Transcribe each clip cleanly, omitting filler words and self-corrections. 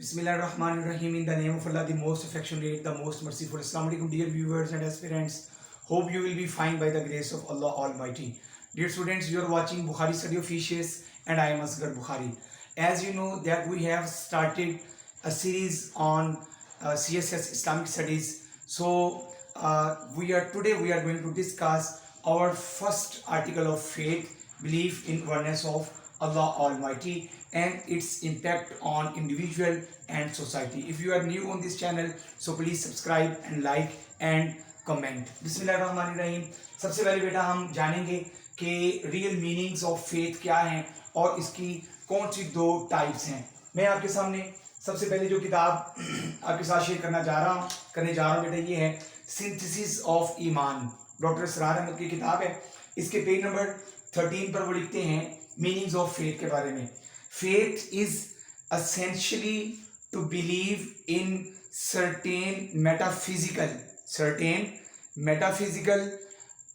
Bismillahirrahmanirrahim. In the name of Allah, the most affectionate, the most merciful. Assalamu alaikum, dear viewers and aspirants. Hope you will be fine by the grace of Allah Almighty. Dear students, you are watching Bukhari Study Officials and I am Asghar Bukhari. As you know that we have started a series on CSS Islamic Studies. So today we are going to discuss our first article of faith, belief in oneness of Allah Almighty and its impact on individual and society. If you are new on this channel, so please subscribe and like and comment. बिस्मिल्लाहिर्रहमानिर्रहीम. सबसे पहले बेटा हम जानेंगे कि real meanings of faith क्या हैं और इसकी कौन सी दो टाइप्स हैं. मैं आपके सामने सबसे पहले जो किताब आपके साथ शेयर करने जा रहा हूँ बेटा ये है synthesis of Iman. Doctor Israr Ahmad की किताब है. इसके पेज नंबर 13 पर वो लिखते हैं मीनिंग्स ऑफ फेथ के बारे में. Faith is essentially to believe in certain metaphysical,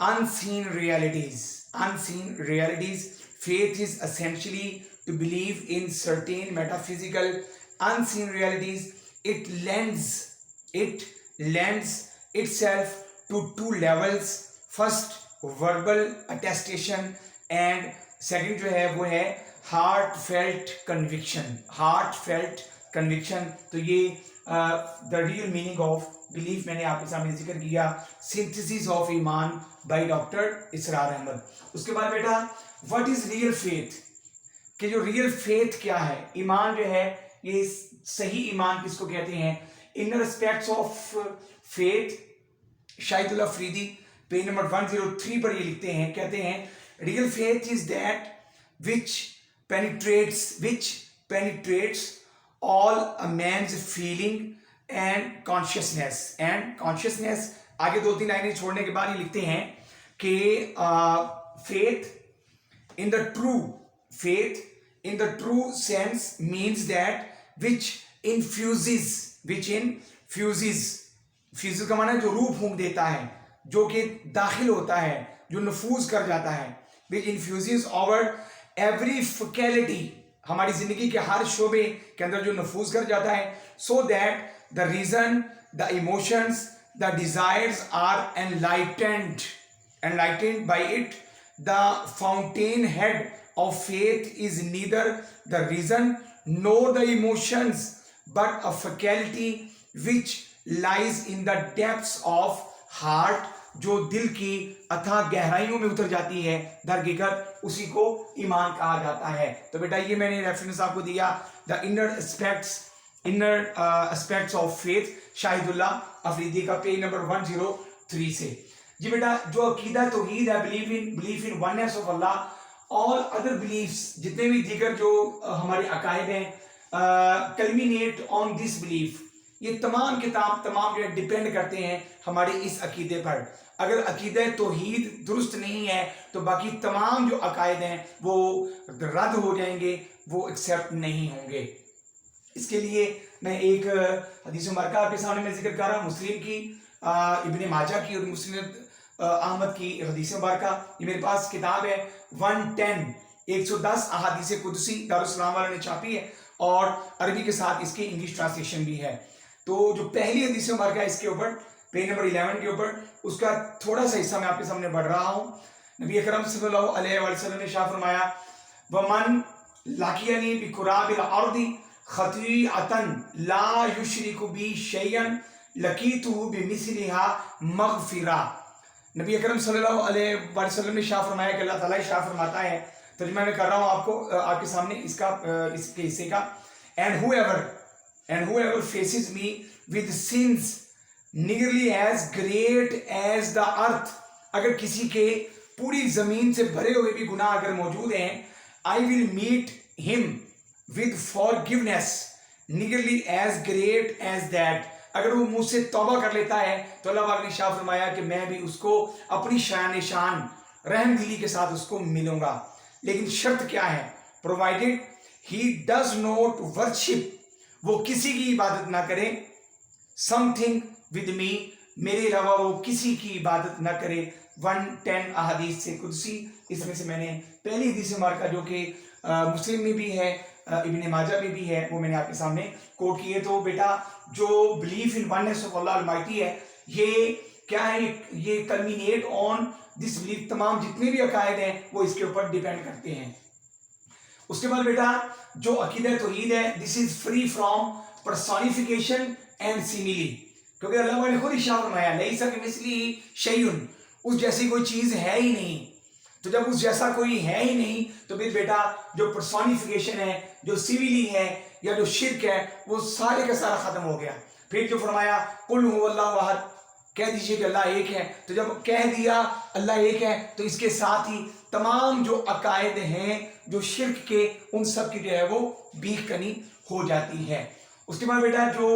unseen realities. Faith is essentially to believe in certain metaphysical, unseen realities. It lends itself to two levels. First, verbal attestation and second जो है वो है heartfelt conviction. तो ये the real meaning of belief मैंने आपके सामने जिक्र किया, synthesis of ईमान by डॉक्टर इसरार अहमद. उसके बाद बेटा what is real faith, कि जो real faith क्या है. ईमान जो है ये सही ईमान किसको कहते हैं. inner aspects of faith Shahidullah Afridi page number 103 पर ये लिखते हैं, कहते हैं real faith is that which penetrates all a man's feeling and consciousness. आगे दो तीन लाइनें छोड़ने के बाद ये लिखते हैं कि faith in the true sense means that which infuses का माना है जो रूह फूंक देता है, जो कि दाखिल होता है, जो नफूज कर जाता है. which infuses our every faculty, हमारी जिंदगी के हर शोबे के अंदर जो नफूज कर जाता है. so that the reason, the emotions, the desires are enlightened by it. The fountainhead of faith is neither the reason nor the emotions but a faculty which lies in the depths of heart, जो दिल की अथाह गहराइयों में उतर जाती है. दरहकीकत उसी को ईमान कहा जाता है. तो बेटा ये मैंने रेफरेंस आपको दिया the inner aspects of faith Shahidullah Afridi का पेज नंबर 103 से. जी बेटा जो अकीदा तौहीद है, belief in oneness of Allah, all other beliefs जितने भी दीगर जो हमारे अकायद हैं कल्मिनेट ऑन दिस बिलीफ. ये तमाम जो है डिपेंड करते हैं हमारे इस अकीदे पर. अगर अकीदा तौहीद दुरुस्त नहीं है तो बाकी तमाम जो अकायद हैं वो रद्द हो जाएंगे, वो एक्सेप्ट नहीं होंगे. इसके लिए मैं एक हदीस मुबारका आपके सामने मैं जिक्र कर रहा हूँ, मुस्लिम की, इब्ने माजा की और मुस्लिम अहमद की हदीस मुबारका. ये मेरे पास किताब है 110 अहादीस कुदसी दारुस्सलाम वालों ने छापी है और अरबी के साथ इसकी इंग्लिश ट्रांसलेशन भी है. तो जो पहली हदीस मुबारका है इसके ऊपर पेज नंबर 11 के ऊपर उसका थोड़ा सा हिस्सा मैं आपके सामने पढ़ रहा हूँ. नबी अकरम सल्लल्लाहु अलैहि वसल्लम ने शाह फरमाया वमन लाकियनी बिकुराबिल अर्दी खतीअतन ला युशरिकु बी शैयन लकीतुहु बिमिस्लिहा मगफिरा. नबी अकरम सल्लल्लाहु अलैहि वसल्लम ने शाह फरमाया कि अल्लाह ताला शाह फरमाता है, तर्जुमा मैं कर रहा हूँ आपके सामने इसके हिस्से का. And whoever faces me with sins nearly as great as the earth, अगर किसी के पूरी जमीन से भरे हुए भी गुनाह अगर मौजूद हैं, I will meet him with forgiveness nearly as great as that. अगर वो मुझसे तौबा कर लेता है तो अल्लाह पाक ने शाह फरमाया कि मैं भी उसको अपनी शान रहम दिली के साथ उसको मिलूंगा. लेकिन शर्त क्या है, provided he does not worship, वो किसी की इबादत ना करे, समथिंग विद मी, मेरे अलावा वो किसी की इबादत ना करे. 110 अहादीस से कुदसी, इसमें से मैंने पहली हदीस मुबारका जो कि मुस्लिम में भी है इब्न माजा में भी है, वो मैंने आपके सामने कोट किए। तो बेटा जो belief in oneness of Allah Almighty है, ये क्या है, ये कल्मिनेट ऑन दिस बिलीफ, तमाम जितने भी अकायद हैं वो इसके ऊपर डिपेंड करते हैं। उसके बाद बेटा जो अकीदा तौहीद है, this is free from personification and simile, क्योंकि अल्लाह ने खुद इशारा फरमाया लैसा कमिस्लिही शैउन, उस जैसी कोई चीज है ही नहीं। तो जब उस जैसा कोई है ही नहीं तो फिर बेटा जो पर्सोनिफिकेशन है, जो सिमिली है या जो शिर्क है, वो सारे का सारा खत्म हो गया। फिर जो फरमाया कुल हुवल्लाहु अहद, कह दीजिए कि अल्लाह एक है। तो जब कह दिया अल्लाह एक है तो इसके साथ ही तमाम जो अकायद हैं जो शिर्क के, उन सब की जो है वो बीख कनी हो जाती है। उसके बाद बेटा जो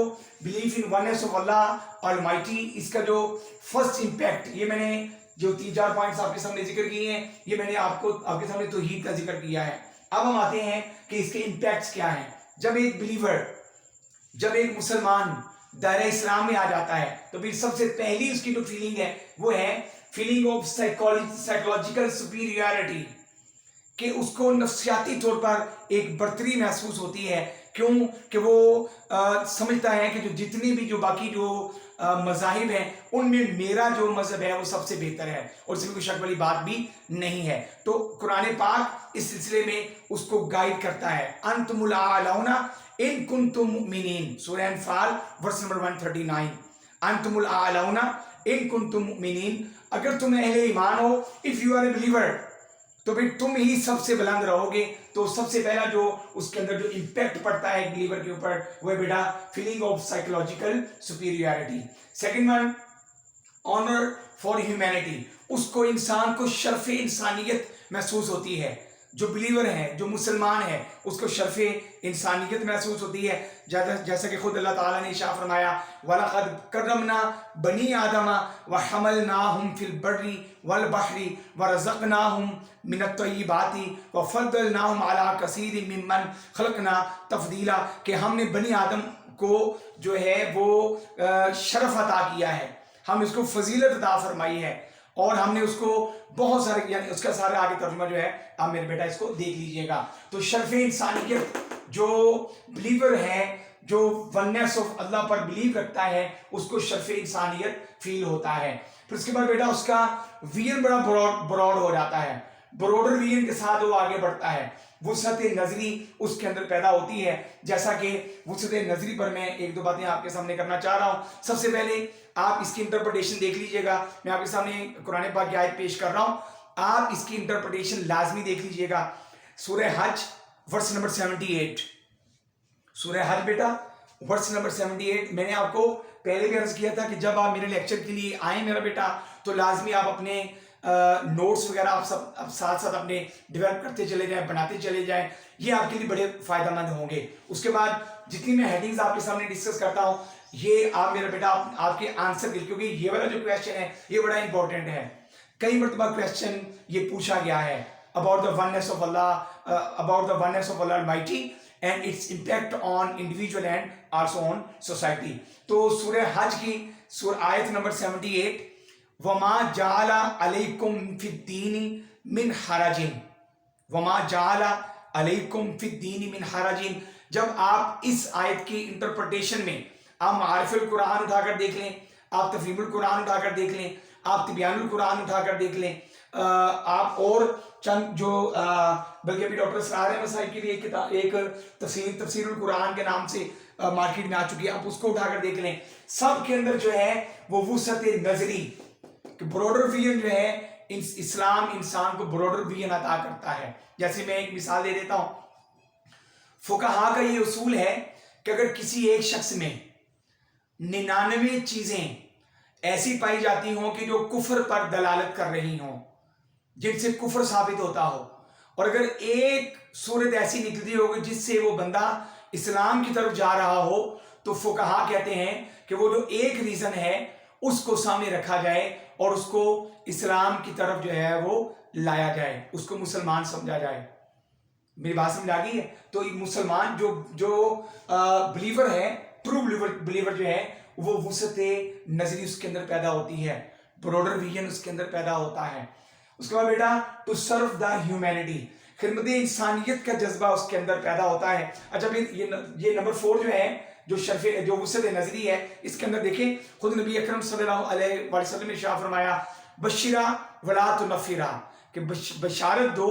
belief in oneness of Allah Almighty, इसका जो फर्स्ट इम्पैक्ट, ये मैंने जो 3-4 पॉइंट्स आपके सामने जिक्र किए हैं, ये मैंने आपके सामने तौहीद का जिक्र किया है। अब हम आते हैं कि इसके इम्पैक्ट्स क्या हैं। जब एक बिलीवर, जब एक मुसलमान दायरा इस्लाम में आ जाता है तो फिर सबसे पहली उसकी जो फीलिंग है वो है फीलिंग ऑफ साइकोलॉजिकल सुपीरियरिटी, कि उसको नफ्सियाती तौर पर एक बर्तरी महसूस होती है। क्यों? कि वो समझता है कि जो जितनी भी जो बाकी जो मज़ाहिब हैं उनमें मेरा जो मज़हब है वो सबसे बेहतर है, और इसमें कोई शक वाली बात भी नहीं है। तो कुरान पाक इस सिलसिले में उसको गाइड करता है। अंतुमुल आलौना इन कुंतुम मुमिनीन, सूरह अनफाल वर्स नंबर 139। अंतुमुल आलौना इन कुंतुम मुमिनीन, अगर तुम अहले ईमान हो, if you are a believer, तो फिर तुम ही सबसे बुलंद रहोगे। तो सबसे पहला जो उसके अंदर जो इम्पैक्ट पड़ता है बिलीवर के ऊपर वो है बेटा feeling of psychological superiority. Second one, honour for humanity, उसको इंसान को शर्फ इंसानियत महसूस होती है। जो बिलीवर है, जो मुसलमान है, उसको शर्फ इंसानियत महसूस होती है। जैसा कि खुद अल्लाह ताला ने इरशाद फरमाया वलक़द कर्रमना बनी आदमा व हमलनाहुम फिल बर्री वल बहरी व रज़क़नाहुम मिनत तय्यिबाति व फ़द्दलनाहुम अला कसीरिन मिम्मन खलक़ना तफ़दीला, कि हमने बनी आदम को जो है वो शरफ अता किया है, हमने उसको फजीलत अता फरमाई है, और हमने उसको बहुत सारे, यानी उसका सारा आगे तर्जुमा जो है आप मेरे बेटा इसको देख लीजिएगा। तो शर्फ इंसानियत, जो बिलीवर है, जो वननेस ऑफ अल्लाह पर बिलीव रखता है, उसको शर्फ इंसानियत फील होता है। फिर उसके बाद बेटा उसका विजन बड़ा ब्रॉड हो जाता है, ब्रॉडर विजन के साथ वो आगे बढ़ता है। वुसअत नजरी उसके अंदर पैदा होती है। जैसा कि वुसअत नजरी पर मैं एक दो बातें आपके सामने करना चाह रहा हूं। सबसे पहले आप इसकी इंटरप्रिटेशन देख लीजिएगा। मैं आपके सामने कुरान पाक की आयत पेश कर रहा हूं, आप इसकी इंटरप्रिटेशन लाजमी देख लीजिएगा। सूरह हज वर्स नंबर 78, सूरह हज बेटा वर्स नंबर 78। मैंने आपको पहले भी अर्ज किया था कि जब आप मेरे लेक्चर के लिए आए मेरा बेटा, तो लाजमी आप अपने नोट्स वगैरह आप साथ साथ अपने डेवलप करते चले जाएं, बनाते चले जाएं, ये आपके लिए बड़े फायदेमंद होंगे। उसके बाद जितनी मैं हेडिंग्स आपके सामने डिस्कस करता हूं, ये आप मेरा बेटा आपके आंसर के, क्योंकि ये वाला जो क्वेश्चन है ये बड़ा इंपॉर्टेंट है। कई मरतबा क्वेश्चन ये पूछा गया है about the oneness of Allah, about the oneness of Allah Almighty and its impact on individual and also on society. तो सूरह हज की आयत नंबर 78, वमा जाला अलैकुम फिद्दीनी मिन हराजिन, वमा जाला अलैकुम फिद्दीनी मिन हराजिन। जब आप इस आयत की इंटरप्रिटेशन में आप मारिफुल कुरान उठाकर देख लें, आप तफहीमुल कुरान उठाकर देख लें, आप तिबियानुल कुरान उठाकर देख लें, आप और चंद जो बल्कि अभी डॉक्टर सरार अहमद साहब की भी एक किताब, एक तफसीरुल कुरान के नाम से मार्केट में आ चुकी है, आप उसको उठाकर देख लें। सब के अंदर जो है वो वुसअत नजरी, ब्रॉडर विजन जो है, इस्लाम इंसान को ब्रॉडर विजन अता करता है। जैसे मैं एक मिसाल दे देता हूं, फुकहा का ये उसूल है कि अगर किसी एक शख्स में 99 चीजें ऐसी पाई जाती हों कि जो कुफर पर दलालत कर रही हों, जिनसे कुफर साबित होता हो, और अगर एक सूरत ऐसी निकलती होगी जिससे वो बंदा इस्लाम की तरफ जा रहा हो, तो फुकहा कहते हैं कि वो जो एक रीजन है उसको सामने रखा जाए और उसको इस्लाम की तरफ जो है वो लाया जाए, उसको मुसलमान समझा जाए। मेरी बात समझ आ गई है? तो मुसलमान जो बिलीवर है, ट्रू बिलीवर जो है, वो वुसअत नजरी उसके अंदर पैदा होती है, ब्रॉडर विजन उसके अंदर पैदा होता है। उसके बाद बेटा टू सर्व द ह्यूमैनिटी, خدمت انسانیت کا جذبہ اس کے اندر پیدا ہوتا ہے. اچھا پھر یہ نمبر 4 جو ہے جو وسعت نظری ہے، اس کے اندر دیکھیں خود نبی اکرم صلی اللہ علیہ وسلم نے ارشاد فرمایا بشرا ولا تنفرا، کہ بشارت دو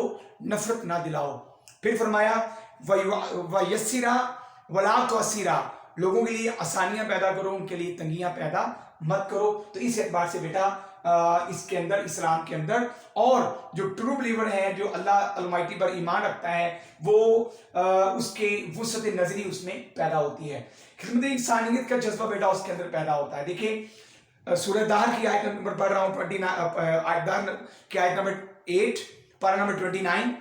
نفرت نہ دلاؤ. پھر فرمایا ویسرا ولا تعسرا، لوگوں کے لیے آسانیاں پیدا کرو، ان کے لیے تنگیاں پیدا مت کرو. تو اس اعتبار سے بیٹا اس کے اندر اسلام کے اندر اور جو ٹرو بلیور ہے، جو اللہ المائٹی پر ایمان رکھتا ہے، وہ اس کے وسعت نظری اس میں پیدا ہوتی ہے. خدمت انسانیت کا جذبہ بیٹا اس کے اندر پیدا ہوتا ہے. دیکھیں سورہ دہر کی آیت نمبر پڑھ رہا ہوں، دہر کی آیت نمبر 8 پارہ نمبر 29.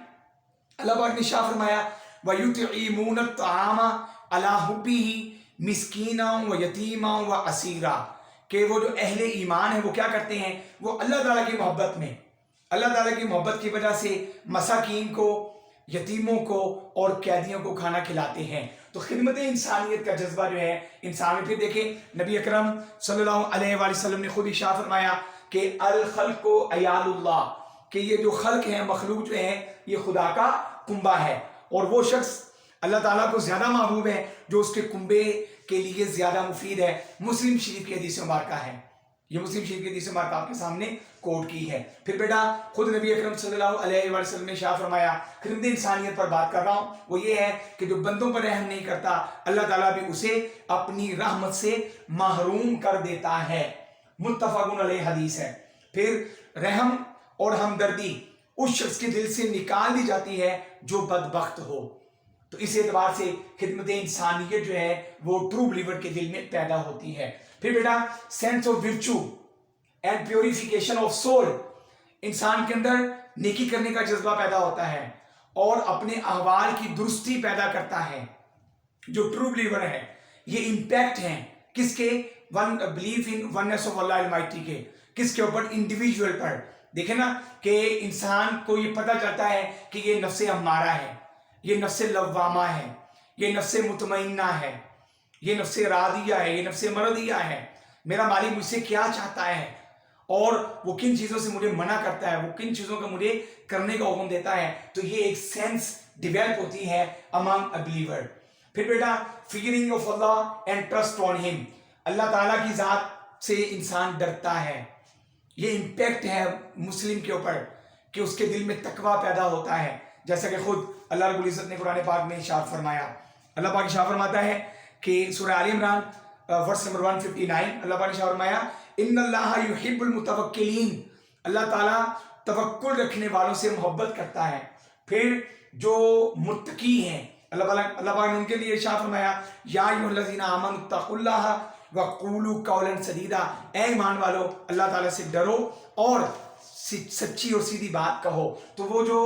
اللہ پاک نے ارشاد فرمایا وَيُطْعِمُونَ الطَّعَامَ عَلَىٰ حُبِّهِ مِسْكِينًا وَيَتِيمًا وَأَسِيرًا، کہ وہ جو اہل ایمان ہیں وہ کیا کرتے ہیں، وہ اللہ تعالیٰ کی محبت میں، اللہ تعالیٰ کی محبت کی وجہ سے مساکین کو، یتیموں کو اور قیدیوں کو کھانا کھلاتے ہیں. تو خدمت انسانیت کا جذبہ جو ہے انسان میں. پھر دیکھیں نبی اکرم صلی اللہ علیہ وآلہ وسلم نے خود ارشاد فرمایا کہ الخلق عیال اللہ، کہ یہ جو خلق ہیں، مخلوق جو ہیں، یہ خدا کا کنبہ ہے، اور وہ شخص اللہ تعالیٰ کو زیادہ محبوب ہے جو اس کے کنبے کے لیے زیادہ مفید ہے. مسلم شریف کی حدیث مبارکہ ہے، یہ مسلم شریف کی حدیث مبارکہ آپ کے سامنے کوٹ کی ہے. پھر بیٹا خود نبی اکرم صلی اللہ علیہ وآلہ وسلم نے ارشاد فرمایا، خدمت انسانیت پر بات کر رہا ہوں، وہ یہ ہے کہ جو بندوں پر رحم نہیں کرتا، اللہ تعالیٰ بھی اسے اپنی رحمت سے محروم کر دیتا ہے. متفق علیہ حدیث ہے. پھر رحم اور ہمدردی اس شخص کے دل سے نکال دی جاتی ہے جو بدبخت ہو. تو اس اعتبار سے خدمت انسانیت جو ہے وہ ٹرو بلیور کے دل میں پیدا ہوتی ہے. پھر بیٹا sense of virtue and purification of soul, انسان کے اندر نیکی کرنے کا جذبہ پیدا ہوتا ہے اور اپنے احوال کی درستی پیدا کرتا ہے. جو ٹرو بلیور ہے یہ امپیکٹ ہیں کس کے، belief in oneness of Allah almighty کے، کس کے اوپر، انڈیویجول پر. دیکھیں نا کہ انسان کو یہ پتہ چلتا ہے کہ یہ نفس امارہ ہے، یہ نفس لوامہ ہے، یہ نفس مطمئنہ ہے، یہ نفس راضیہ ہے، یہ نفس مرضیہ ہے. میرا مالک مجھ سے کیا چاہتا ہے اور وہ کن چیزوں سے مجھے منع کرتا ہے، وہ کن چیزوں کا مجھے کرنے کا حکم دیتا ہے. تو یہ ایک سینس ڈیویلپ ہوتی ہے امانگ اے بلیور. پھر بیٹا fearing of Allah and trust on him, Allah تعالیٰ کی ذات سے انسان ڈرتا ہے. یہ امپیکٹ ہے مسلم کے اوپر کہ اس کے دل میں تقوی پیدا ہوتا ہے، جیسا کہ خود اللہ رب العزت نے قرآن پاک میں ارشاد فرمایا. اللہ پاک ارشاد فرماتا ہے کہ سورہ آل عمران ورس نمبر 159 اللہ پاک نے ارشاد فرمایا ان اللہ یحب المتوکلین، اللہ تعالیٰ توکل رکھنے والوں سے محبت کرتا ہے. پھر جو متقی ہیں اللہ پاک نے ان کے لیے ارشاد فرمایا یا ایھا الذین آمنوا اتقوا اللہ وقولوا قولا سدیدا، اے ایمان والو اللہ تعالیٰ سے ڈرو اور سچی اور سیدھی بات کہو. تو وہ جو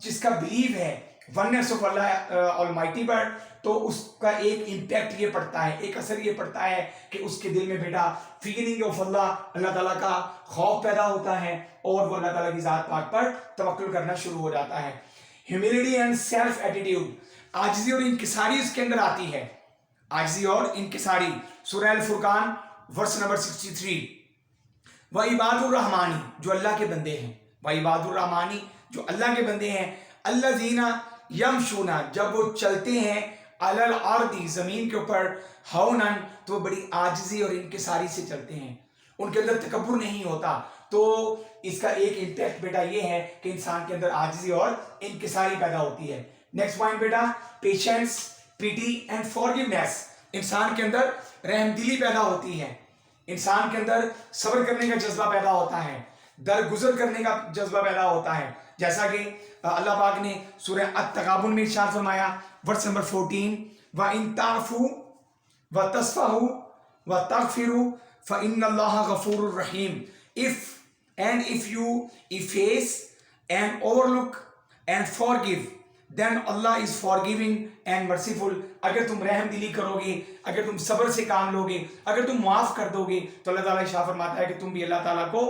جس کا بلیو ہے وننس آف اللہ آلمائٹی پر، تو اس کا ایک امپیکٹ یہ پڑتا ہے، ایک اثر یہ پڑتا ہے کہ اس کے دل میں بیٹا فیئرنگ آف اللہ، اللہ تعالیٰ کا خوف پیدا ہوتا ہے اور وہ اللہ تعالیٰ کی ذات پاک پر توکل کرنا شروع ہو جاتا ہے. ہیوملٹی اینڈ سیلف ایٹیٹیوڈ، عاجزی اور انکساری اس کے اندر آتی ہے، عاجزی اور انکساری. سورہ الفرقان ورس نمبر 63 وعباد الرحمانی، جو اللہ کے بندے ہیں، وعباد الرحمانی جو اللہ کے بندے ہیں، الذین یمشون، جب وہ چلتے ہیں، علی الارض، زمین کے اوپر، ہونن، تو وہ بڑی عاجزی اور انکساری سے چلتے ہیں، ان کے اندر تکبر نہیں ہوتا. تو اس کا ایک امپیکٹ بیٹا یہ ہے کہ انسان کے اندر عاجزی اور انکساری پیدا ہوتی ہے. نیکسٹ پوائنٹ بیٹا پیشنس، پیٹی اینڈ فارگیونیس، انسان کے اندر رحم دلی پیدا ہوتی ہے، انسان کے اندر صبر کرنے کا جذبہ پیدا ہوتا ہے، درگزر کرنے کا جذبہ پیدا ہوتا ہے. جیسا کہ اللہ پاک نے سورہ التغابن میں ارشاد فرمایا ورس نمبر 14 وَإِن تَعْفُوا وَتَصْفَحُوا وَتَغْفِرُوا فَإِنَّ اللَّهَ غَفُورٌ رَحِيمٌ. If you efface and overlook and forgive, then Allah is forgiving and merciful. اگر تم رحم دلی کرو گے، اگر تم صبر سے کام لو گے، اگر تم معاف کر دو گے، تو اللہ تعالیٰ ارشاد فرماتا ہے کہ تم بھی اللہ تعالیٰ کو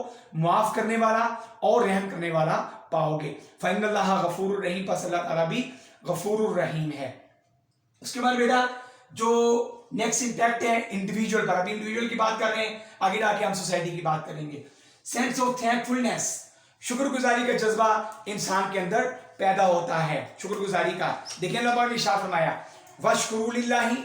معاف کرنے والا اور رحم کرنے والا پاؤ گے. فَإِنَّ اللَّهَ غَفُورٌ رَحِيمٌ، پس اللہ تعالیٰ بھی غفور الرحیم ہے. اس کے بعد بیٹا جو نیکسٹ امپیکٹ ہے انڈیویجول پر، ابھی انڈیویجول کی بات کر رہے ہیں، آگے جا کے ہم سوسائٹی کی بات کریں گے. سینس آف تھینکفلنس، شکر گزاری کا جذبہ انسان کے اندر पैदा होता है, शुक्रगुजारी का। देखें अल्लाह पाक ने इरशाद फरमाया वशकुरू लिल्लाहि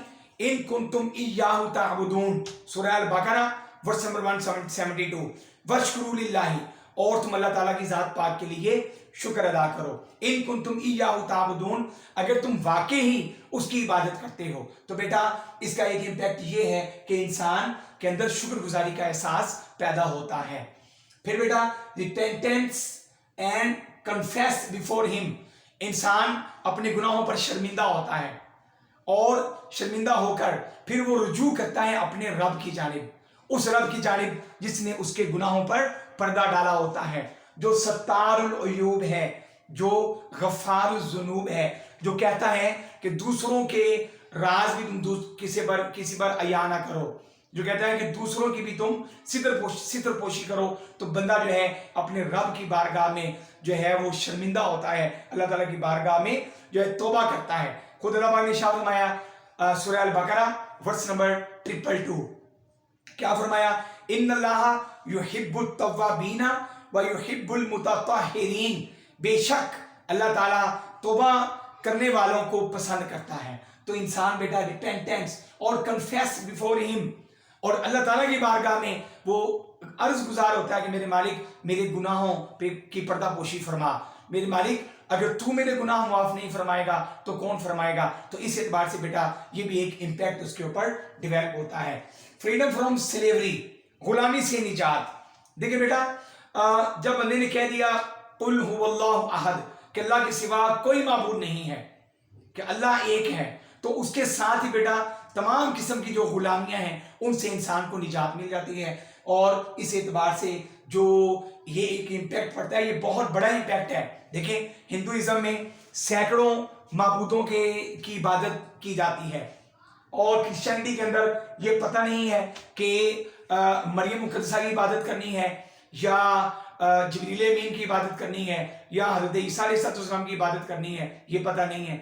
इन कुंतुम इय्याहु तअबुदून, सूरह अल बकरा वर्स नंबर 172। वशकुरू लिल्लाहि, और तुम अल्लाह ताला की जात पाक के लिए शुक्र अदा करो। इन कुंतुम इय्याहु तअबुदून, अगर तुम वाकई ही उसकी इबादत करते हो। तो बेटा इसका एक इम्पैक्ट ये है कि इंसान के अंदर शुक्रगुजारी का एहसास पैदा होता है। फिर बेटा repentance and confess before him, इंसान अपने गुनाहों पर शर्मिंदा होता है और शर्मिंदा होकर फिर वो रुजू करता है अपने रब की जानिब, उस रब की जानिब जिसने उसके गुनाहों पर पर्दा डाला होता है, जो सत्तारुल उयूब है, जो गफ्फारुल ज़ुनूब है, जो कहता है कि दूसरों के राज भी तुम किसी पर अया ना करो, जो कहता है कि दूसरों की भी तुम सितर पोशी करो। तो बंदा जो है अपने रब की बारगाह में जो है वो शर्मिंदा होता है, अल्लाह ताला की बारगाह में जो है तौबा करता है। खुद अल्लाह पाक ने इरशाद फरमाया सूरह अल बकरा वर्स नंबर 222, क्या फरमाया? इन्नल्लाहा युहिब्बुत तव्वाबीना व युहिब्बुल मुतत्तहिरीन, बेशक अल्लाह ताला तौबा करने वालों को पसंद करता है। तो इंसान बेटा रिपेंटेंस और कन्फेस बिफोर हिम, और अल्लाह ताला की बारगाह में वो अर्ज गुजार होता है कि मेरे मालिक मेरे गुनाहों पे की पर्दापोशी फरमा, मेरे मालिक अगर तू मेरे गुनाह माफ नहीं फरमाएगा तो कौन फरमाएगा। तो इस एतबार से बेटा ये भी एक इम्पैक्ट उसके ऊपर डेवलप होता है। फ्रीडम फ्रॉम स्लेवरी, गुलामी से निजात। देखिए बेटा जब बंदे ने कह दिया कुल हुवल्लाहु अहद, कि अल्लाह के सिवा कोई माबूद नहीं है, कि अल्लाह एक है, तो उसके साथ ही बेटा तमाम किस्म की जो गुलामियां हैं उनसे इंसान को निजात मिल जाती है। और इस एतबार से जो ये एक इम्पैक्ट पड़ता है, ये बहुत बड़ा इम्पैक्ट है। देखिए हिंदुइज्म में सैकड़ों माबूदों की इबादत की जाती है, और क्रिश्चियनिटी के अंदर ये पता नहीं है कि मरियम मुकद्दसा की इबादत करनी है या जिब्रील अमीन की इबादत करनी है या हज़रत ईसा अलैहिस्सलाम की इबादत करनी है, ये पता नहीं है।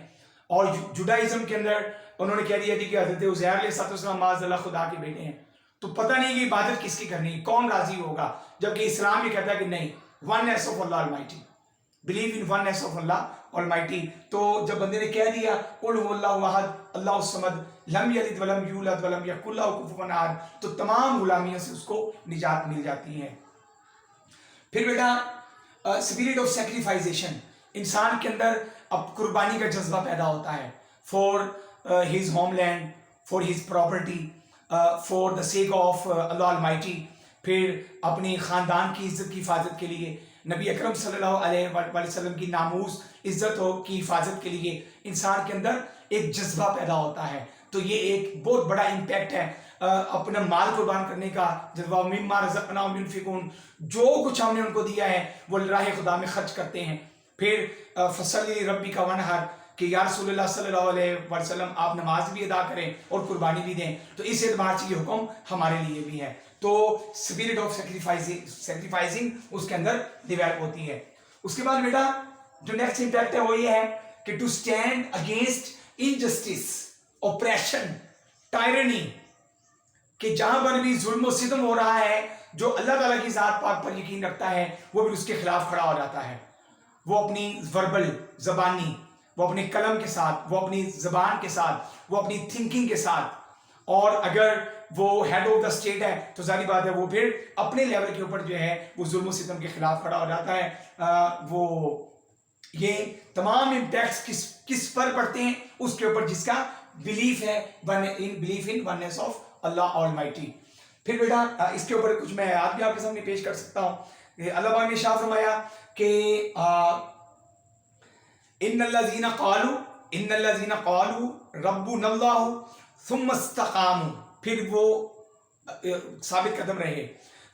और जुडाइज्म के अंदर उन्होंने कह दिया कि हज़रत उज़ैर अलैहिस्सलाम माज़अल्लाह खुदा के बेटे हैं, तो पता नहीं कि इबादत किसकी करनी है, कौन राजी होगा। जबकि इस्लाम ये कहता है कि नहीं, oneness of Allah Almighty, believe in oneness of Allah Almighty. तो जब बंदे ने कह दिया कुल हुवल्लाहु अहद अल्लाहु समद लम यलिद वलम यूलद वलम यकुल लहू कुफुवन अहद, तो तमाम गुलामियों से उसको निजात मिल जाती है। फिर बेटा स्पिरिट ऑफ सैक्रिफाइजेशन, इंसान के अंदर अब कुर्बानी का जज्बा पैदा होता है for his homeland, for his property, for the sake of Allah Almighty. फिर अपनी ख़ानदान की इज़्ज़त की हिफाजत के लिए, नबी अकरम सल्लल्लाहु अलैहि वसल्लम की नामूस इज़्ज़त की हिफाजत के लिए इंसान के अंदर एक जज्बा पैदा होता है। तो ये एक बहुत बड़ा इम्पैक्ट है अपना माल कुर्बान करने का जज्बा। मिम्मा रज़क़नाहुम युनफ़िक़ून, जो कुछ हमने उनको दिया है वो राह खुदा में खर्च करते हैं। फिर फसल्लि लिरब्बिका वनहर, कि या रसूलुल्लाह सल्लल्लाहु अलैहि वसल्लम आप नमाज भी अदा करें और कुर्बानी भी दें। तो इस एतबार से ये हुक्म हमारे लिए भी है। तो स्पिरिट ऑफ सैक्रिफाइसिंग उसके अंदर डेवलप होती है। उसके बाद बेटा जो नेक्स्ट इम्पैक्ट है वो ये है कि to stand against injustice, oppression, tyranny, कि जहां पर भी जुल्म और सितम हो रहा है, जो अल्लाह ताला की जात पाक पर यकीन रखता है वो भी उसके खिलाफ खड़ा हो जाता है। वो अपनी वर्बल ज़बानी, वो अपने कलम के साथ, वो अपनी ज़बान के साथ, वो अपनी थिंकिंग के साथ, और अगर वो हेड ऑफ द स्टेट है तो जारी बात है वो फिर अपने लेवल के ऊपर जो है वो जुल्म सितम के खिलाफ खड़ा हो जाता है। वो ये तमाम इम्पैक्ट्स किस पर पड़ते हैं? उसके ऊपर जिसका बिलीफ है belief in oneness of Allah almighty. फिर बेटा इसके ऊपर कुछ मैं आयात भी आपके सामने पेश कर सकता हूँ। अल्लाह पाक ने इरशाद फरमाया कि इन्नल्लज़ीना क़ालू रब्बुनल्लाहु सुम्मा इस्तक़ामू, फिर वो साबित कदम रहे,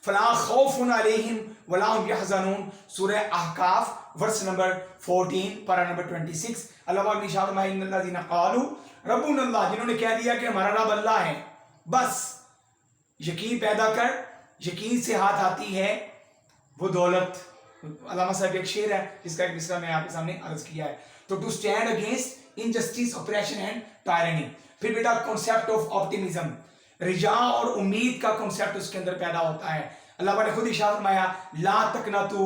फला खौफुन अलैहिम वला हुम यहज़नून, सूरह अहकाफ वर्स नंबर 14 पारा नंबर 26। अल्लाह पाक ने इरशाद फरमाया इन्नल्लज़ीना क़ालू रब्बुनल्लाह, जिन्होंने कह दिया कि हमारा रब अल्लाह है, बस यकीन पैदा कर, यकीन से हाथ आती है वो दौलत। अल्लामा साहब एक शेर है जिसका एक मिसरा मैं आपके सामने अर्ज किया है। तो to stand against injustice, oppression and tyranny. फिर बेटा कॉन्सेप्ट ऑफ ऑप्टिमिज्म, रिजा और उम्मीद का कॉन्सेप्ट उसके अंदर पैदा होता है। अल्लाह पाक ने खुद इरशाद फरमाया ला तकनतु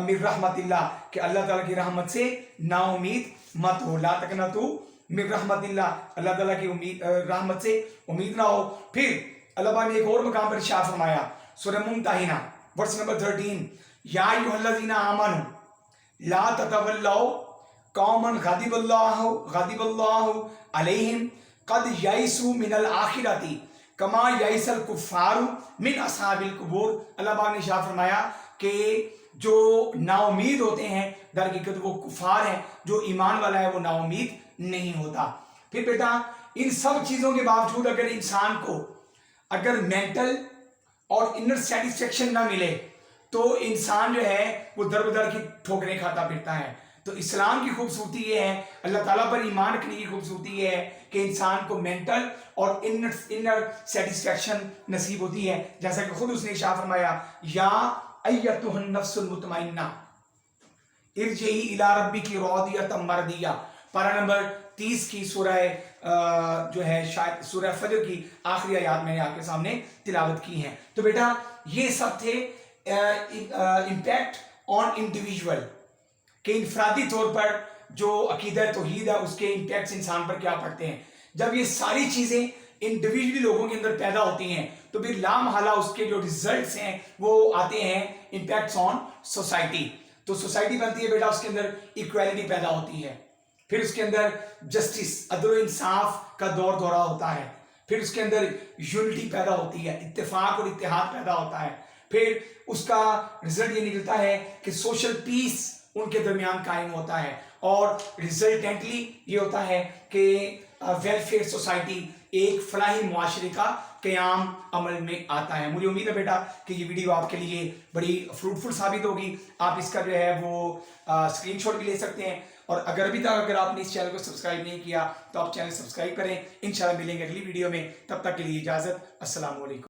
मिन रहमतिल्लाह, कि अल्लाह ताला की रहमत से ना उम्मीद मत हो। ला तकनतु मिन रहमतिल्लाह, अल्लाह ताला की रहमत से उम्मीद ना हो। फिर अल्लाह पाक ने एक और मकाम पर इरशाद फरमाया सूरह मुमतहिना वर्स नंबर 13, या अय्युहल्लज़ीना आमनू ला ततवल्लौ कौमन गदिबल्लाहु अलैहिम कद यइसु मिनल आखिरती कमा यइसल कुफ्फारु मिन असहाबिल कुबूर। अल्लाह पाक ने इरशाद फरमाया कि जो नाउमीद होते हैं दर हकीकत वो कुफार हैं, जो ईमान वाला है वो नाउमीद नहीं होता। फिर बेटा इन सब चीज़ों के बावजूद अगर इंसान को अगर मेंटल और इनर सेटिस्फेक्शन ना मिले तो इंसान जो है वो दर बदर की ठोकरें खाता फिरता है। तो इस्लाम की खूबसूरती ये है, अल्लाह ताला पर ईमान रखने की खूबसूरती ये है कि इंसान को मेंटल और इनर सेटिस्फेक्शन नसीब होती है। जैसा कि खुद उसने इरशाद फरमाया या अय्यतुहन नफ्सुल मुतमइन्ना इरजिई इला रब्बिकी रादियतम मरदिया, पारा नंबर 30 की सूरह जो है शायद सूरह फजर की आखिरी आयत मैंने आपके सामने तिलावत की है। तो बेटा ये सब थे इम्पैक्ट ऑन इंडिविजुअल, कि इंफरादी तौर पर जो अकीदा तौहीद है उसके इम्पैक्ट्स इंसान पर क्या पड़ते हैं। जब ये सारी चीज़ें इंडिविजुअली लोगों के अंदर पैदा होती हैं तो फिर लामहला उसके जो रिजल्ट्स हैं वो आते हैं इम्पैक्ट्स ऑन सोसाइटी। तो सोसाइटी बनती है बेटा, उसके अंदर इक्वालिटी पैदा होती है, फिर उसके अंदर जस्टिस अदल इंसाफ का दौर दौरा होता है, फिर उसके अंदर यूनिटी पैदा होती है, इत्तेफाक और इत्तेहाद पैदा होता है, फिर उसका रिजल्ट ये निकलता है कि सोशल पीस उनके दरमियान कायम होता है, और रिजल्टेंटली ये होता है कि वेलफेयर सोसाइटी एक फलाही मुआशरे का क़याम अमल में आता है। मुझे उम्मीद है बेटा कि ये वीडियो आपके लिए बड़ी फ्रूटफुल साबित होगी। आप इसका जो है वो स्क्रीनशॉट भी ले सकते हैं, और अगर अगर आपने इस चैनल को सब्सक्राइब नहीं किया तो आप चैनल सब्सक्राइब करें। इंशाल्लाह मिलेंगे अगली वीडियो में, तब तक के लिए इजाज़त, अस्सलाम वालेकुम।